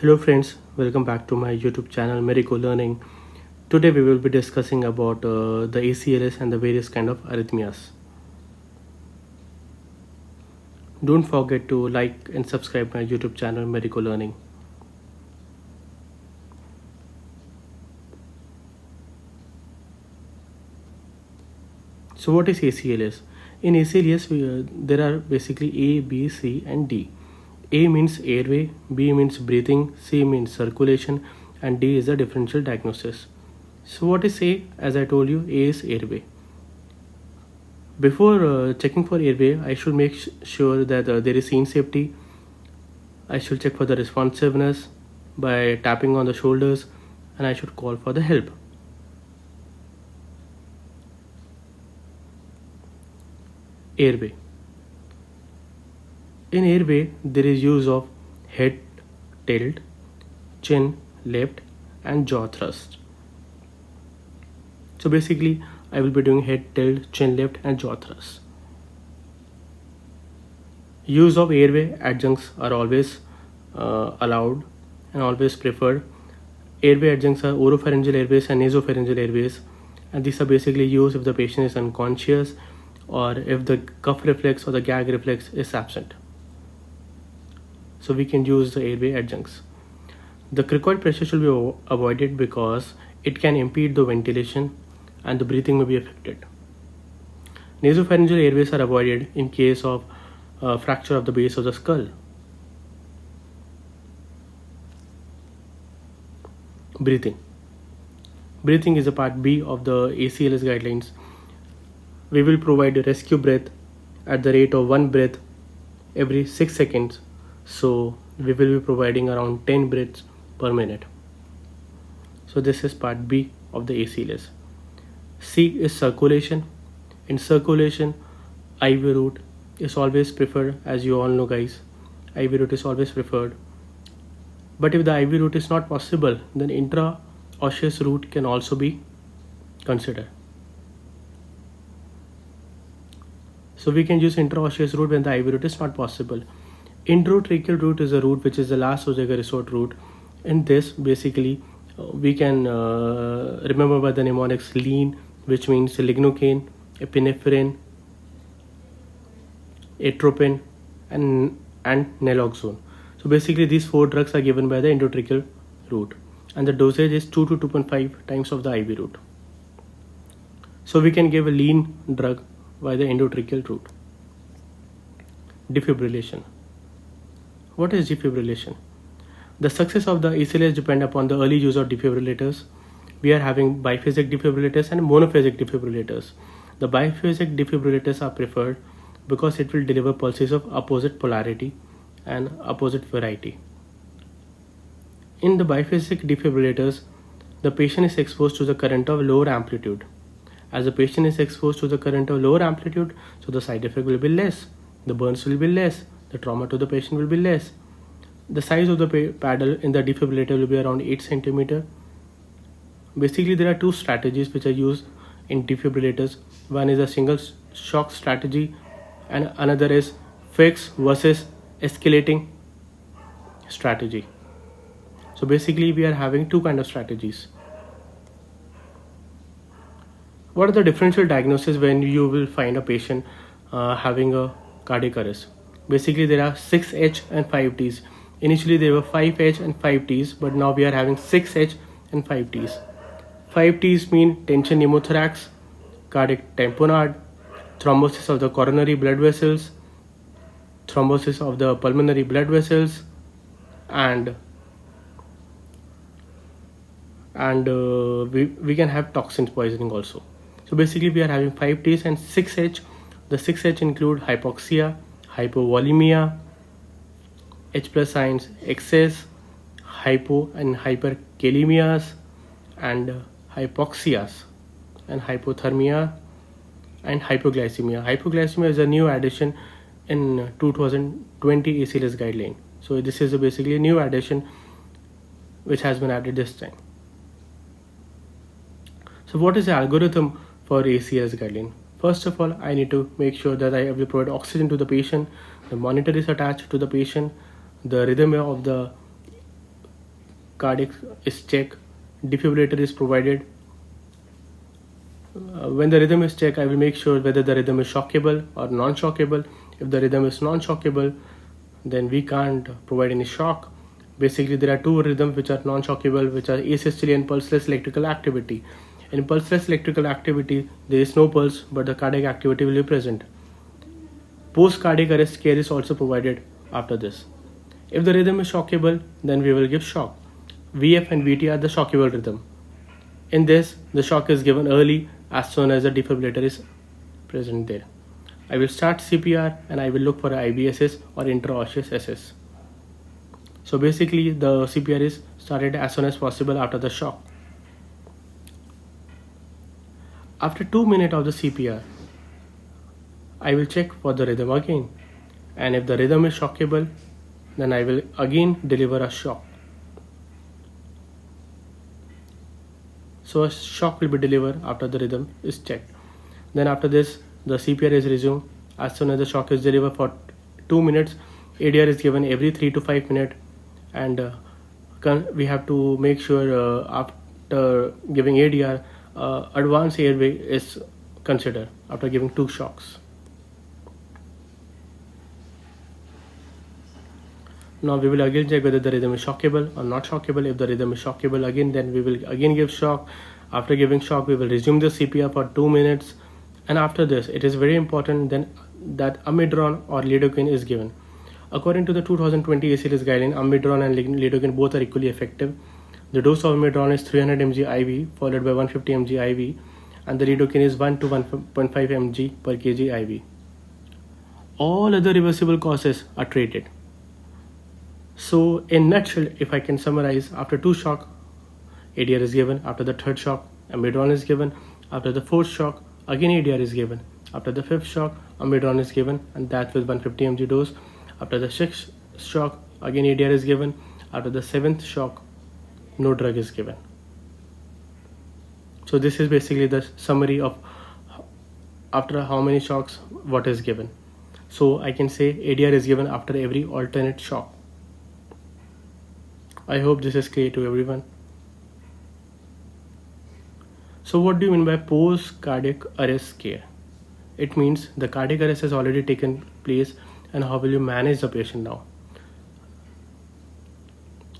Hello friends, welcome back to my YouTube channel Merico Learning. Today we will be discussing about the ACLS and the various kind of arrhythmias. Don't forget to like and subscribe my YouTube channel Merico Learning. So what is ACLS? In ACLS there are basically A, B, C and D. A means airway, B means breathing, C means circulation and D is the differential diagnosis. So what is A? As I told you, A is airway. Before checking for airway, I should make sure that there is scene safety. I should check for the responsiveness by tapping on the shoulders and I should call for the help. Airway. In airway, there is use of head tilt, chin lift and jaw thrust. So basically, I will be doing head tilt, chin lift and jaw thrust. Use of airway adjuncts are always allowed and always preferred. Airway adjuncts are oropharyngeal airways and nasopharyngeal airways, and these are basically used if the patient is unconscious or if the cuff reflex or the gag reflex is absent. So we can use the airway adjuncts. The cricoid pressure should be avoided because it can impede the ventilation and the breathing may be affected. Nasopharyngeal airways are avoided in case of fracture of the base of the skull. Breathing. Breathing is a part B of the ACLS guidelines. We will provide a rescue breath at the rate of 1 breath every 6 seconds. So we will be providing around 10 breaths per minute. So this is part B of the ACLS. C is circulation. In circulation, IV route is always preferred, as you all know guys. IV route is always preferred. But if the IV route is not possible, then intraosseous route can also be considered. So we can use intraosseous route when the IV route is not possible. Enterotracheal route is a route which is the last Osgood resort route. In this, basically, we can remember by the mnemonics lean, which means lignocaine, epinephrine, atropine, and naloxone. So basically, these 4 drugs are given by the enterotracheal route, and the dosage is 2 to 2.5 times of the IV route. So we can give a lean drug by the endotracheal route. Defibrillation. What is defibrillation? The success of the ACLS depends upon the early use of defibrillators. We are having biphasic defibrillators and monophasic defibrillators. The biphasic defibrillators are preferred because it will deliver pulses of opposite polarity and opposite variety. In the biphasic defibrillators, the patient is exposed to the current of lower amplitude. As the patient is exposed to the current of lower amplitude, so the side effect will be less, the burns will be less, the trauma to the patient will be less. The size of the paddle in the defibrillator will be around 8 cm. Basically, there are 2 strategies which are used in defibrillators. One is a single shock strategy and another is fixed versus escalating strategy. So basically, we are having 2 kind of strategies. What are the differential diagnoses when you will find a patient having a cardiac arrest? Basically, there are 6H and 5Ts. Initially, there were 5H and 5Ts, but now we are having 6H and 5Ts. 5Ts mean tension pneumothorax, cardiac tamponade, thrombosis of the coronary blood vessels, thrombosis of the pulmonary blood vessels, and we can have toxins poisoning also. So basically, we are having 5Ts and 6H. The 6H include hypoxia, hypovolemia, H+ signs, excess, hypo and hyperkalemias, and hypoxias, and hypothermia, and hypoglycemia. Hypoglycemia is a new addition in 2020 ACLS guideline. So this is basically a new addition which has been added this time. So what is the algorithm for ACLS guideline? First of all, I need to make sure that I will provide oxygen to the patient, the monitor is attached to the patient, the rhythm of the cardiac is checked, defibrillator is provided. When the rhythm is checked, I will make sure whether the rhythm is shockable or non-shockable. If the rhythm is non-shockable, then we can't provide any shock. Basically, there are two rhythms which are non-shockable, which are asystole and pulseless electrical activity. In pulseless electrical activity, there is no pulse, but the cardiac activity will be present. Post-cardiac arrest care is also provided after this. If the rhythm is shockable, then we will give shock. VF and VT are the shockable rhythm. In this, the shock is given early as soon as the defibrillator is present there. I will start CPR and I will look for IBSS or intraosseous SS. So basically, the CPR is started as soon as possible after the shock. After 2 minutes of the CPR, I will check for the rhythm again, and if the rhythm is shockable, then I will again deliver a shock. So a shock will be delivered after the rhythm is checked. Then after this, the CPR is resumed. As soon as the shock is delivered for 2 minutes, ADR is given every 3 to 5 minutes, and we have to make sure after giving ADR, advanced airway is considered after giving 2 shocks. Now we will again check whether the rhythm is shockable or not shockable. If the rhythm is shockable again, then we will again give shock. After giving shock, we will resume the CPR for 2 minutes. And after this, it is very important then that amiodarone or lidocaine is given. According to the 2020 ACLS guideline, amiodarone and lidocaine both are equally effective. The dose of amiodarone is 300 mg IV followed by 150 mg IV, and the lidocaine is 1 to 1.5 mg per kg IV. All other reversible causes are treated. So in nutshell, if I can summarize, after 2 shock, ADR is given. After the 3rd shock, amiodarone is given. After the 4th shock, again ADR is given. After the 5th shock, amiodarone is given, and that with 150 mg dose. After the 6th shock, again ADR is given. After the 7th shock, no drug is given. So this is basically the summary of after how many shocks what is given. So I can say ADR is given after every alternate shock. I hope this is clear to everyone. So what do you mean by post-cardiac arrest care? It means the cardiac arrest has already taken place, and how will you manage the patient now?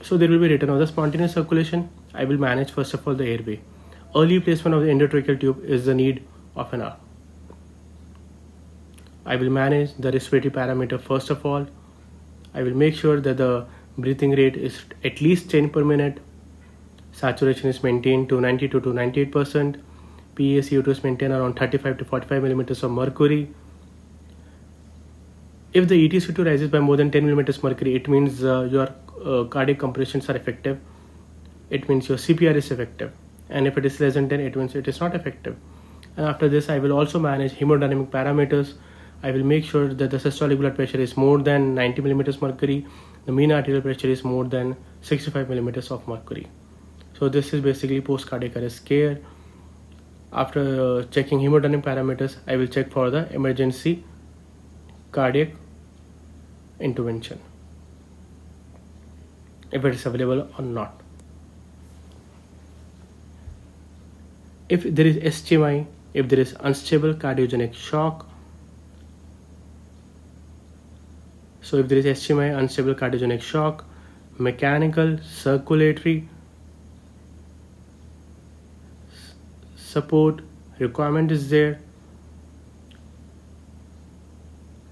So there will be written on the spontaneous circulation. I will manage first of all the airway. Early placement of the endotracheal tube is the need of an hour. I will manage the respiratory parameter first of all. I will make sure that the breathing rate is at least 10 per minute. Saturation is maintained to 92 to 98%. PaCO2 is maintained around 35 to 45 millimeters of mercury. If the EtCO2 rises by more than 10 millimeters mercury, it means your cardiac compressions are effective. It means your CPR is effective. And if it is less than 10, it means it is not effective. And after this, I will also manage hemodynamic parameters. I will make sure that the systolic blood pressure is more than 90 millimeters mercury. The mean arterial pressure is more than 65 millimeters of mercury. So this is basically post-cardiac arrest care. After checking hemodynamic parameters, I will check for the emergency cardiac intervention, if it is available or not. If there is STMI, if there is unstable cardiogenic shock, so if there is STMI, unstable cardiogenic shock, mechanical circulatory support requirement is there,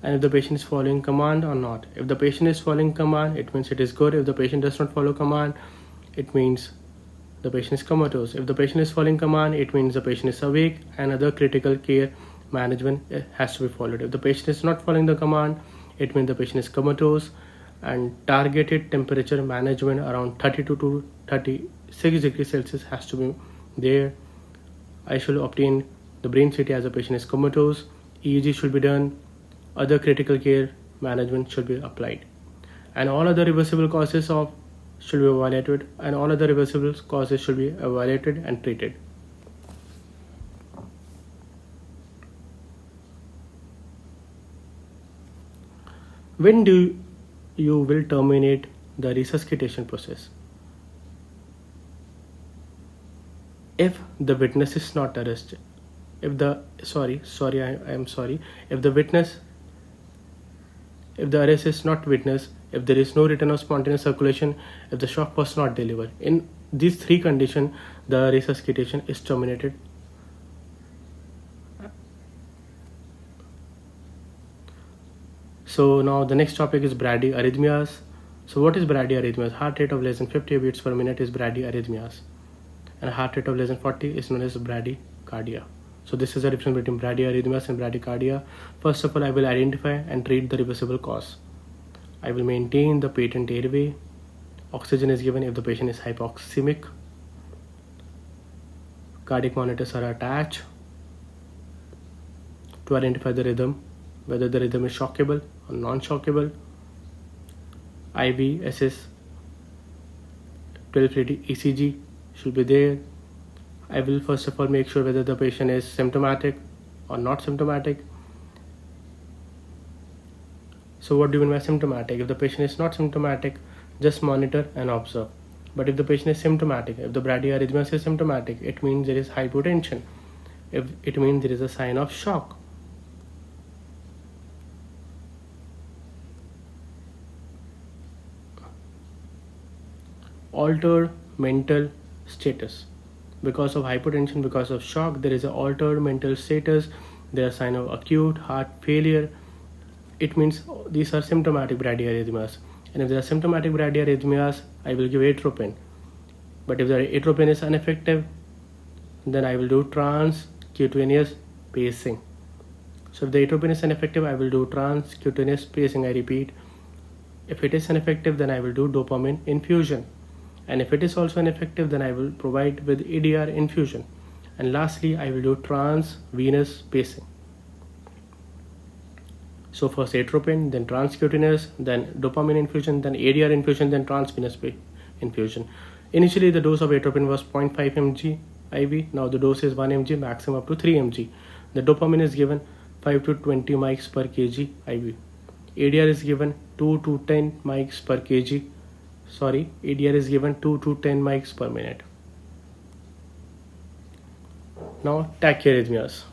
and if the patient is following command or not. If the patient is following command, it means it is good. If the patient does not follow command, it means the patient is comatose. If the patient is following command, it means the patient is awake, and other critical care management has to be followed. If the patient is not following the command, it means the patient is comatose, and targeted temperature management around 32 to 36 degrees Celsius has to be there. I should obtain the brain CT as the patient is comatose. EEG should be done. Other critical care management should be applied, and all other reversible causes should be evaluated, and all other reversible causes should be evaluated and treated. When do you will terminate the resuscitation process? if the witness is not arrested, if the if the witness, if the arrest is not witnessed, if there is no return of spontaneous circulation, if the shock was not delivered. In these three conditions, the resuscitation is terminated. So now the next topic is bradyarrhythmias. So what is bradyarrhythmias? Heart rate of less than 50 beats per minute is bradyarrhythmias, and a heart rate of less than 40 is known as bradycardia. So this is the difference between bradyarrhythmias and bradycardia. First of all, I will identify and treat the reversible cause. I will maintain the patent airway. Oxygen is given if the patient is hypoxemic. Cardiac monitors are attached to identify the rhythm, whether the rhythm is shockable or non-shockable. IV SS 1280 ECG should be there. I will first of all make sure whether the patient is symptomatic or not symptomatic. So what do you mean by symptomatic? If the patient is not symptomatic, just monitor and observe. But if the patient is symptomatic, if the bradyarrhythmia is symptomatic, it means there is hypotension. If it means there is a sign of shock. Altered mental status. Because of hypotension, because of shock, there is an altered mental status. There are signs of acute heart failure. It means these are symptomatic bradyarrhythmias. And if there are symptomatic bradyarrhythmias, I will give atropine. But if the atropine is ineffective, then I will do transcutaneous pacing. So if the atropine is ineffective, I will do transcutaneous pacing. I repeat, if it is ineffective, then I will do dopamine infusion. And if it is also ineffective, then I will provide with ADR infusion. And lastly, I will do transvenous pacing. So first atropine, then transcutaneous, then dopamine infusion, then ADR infusion, then transvenous infusion. Initially, the dose of atropine was 0.5 mg IV. Now the dose is 1 mg, maximum up to 3 mg. The dopamine is given 5 to 20 mics per kg IV. ADR is given 2 to 10 mics per kg. ADR is given 2 to 10 mics per minute. Now tachyarrhythmias.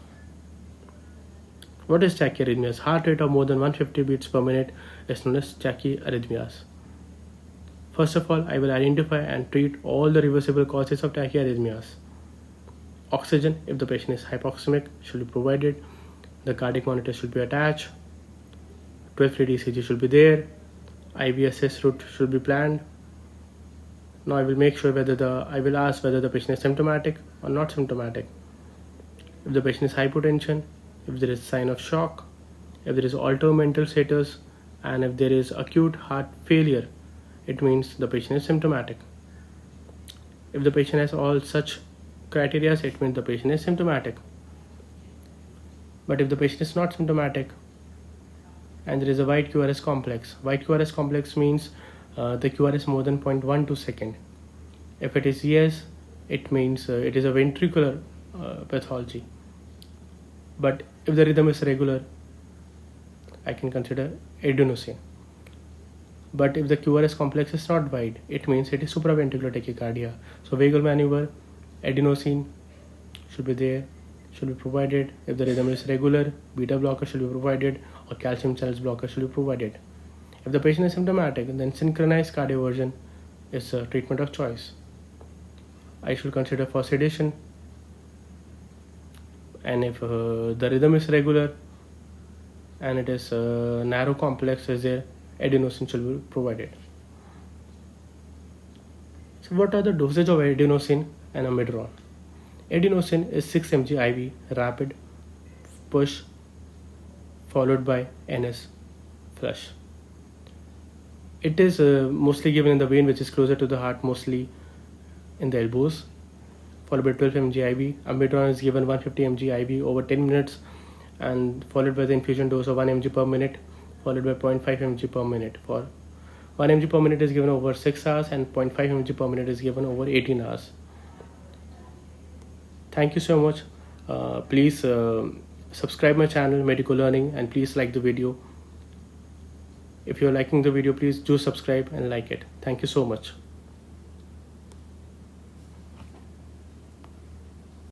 What is tachyarrhythmias? Heart rate of more than 150 beats per minute is known as tachyarrhythmias. First of all, I will identify and treat all the reversible causes of tachyarrhythmias. Oxygen, if the patient is hypoxemic, should be provided. The cardiac monitor should be attached. 12-lead ECG should be there. IVSS route should be planned. Now I will make sure I will ask whether the patient is symptomatic or not symptomatic. If the patient is hypotension, if there is sign of shock, if there is altered mental status, and if there is acute heart failure, it means the patient is symptomatic. If the patient has all such criteria, it means the patient is symptomatic. But if the patient is not symptomatic and there is a white QRS complex, white QRS complex means the QRS more than 0.12 second. If it is yes, it means it is a ventricular pathology. But if the rhythm is regular, I can consider adenosine. But if the QRS complex is not wide, it means it is supraventricular tachycardia. So vagal maneuver, adenosine should be there, should be provided. If the rhythm is regular, beta blocker should be provided, or calcium channels blocker should be provided. If the patient is symptomatic, then synchronized cardioversion is a treatment of choice. I should consider for sedation. And if the rhythm is regular and it is narrow complex is there, adenosine should be provided. So what are the dosage of adenosine and amiodarone? Adenosine is 6 mg IV rapid push followed by NS flush. It is mostly given in the vein which is closer to the heart, mostly in the elbows, followed by 12 mg IV. Amiodarone is given 150 mg IV over 10 minutes and followed by the infusion dose of 1 mg per minute, followed by 0.5 mg per minute. For 1 mg per minute is given over 6 hours and 0.5 mg per minute is given over 18 hours. Thank you so much. Please subscribe my channel Medico Learning and please like the video. If you're liking the video, please do subscribe and like it. Thank you so much.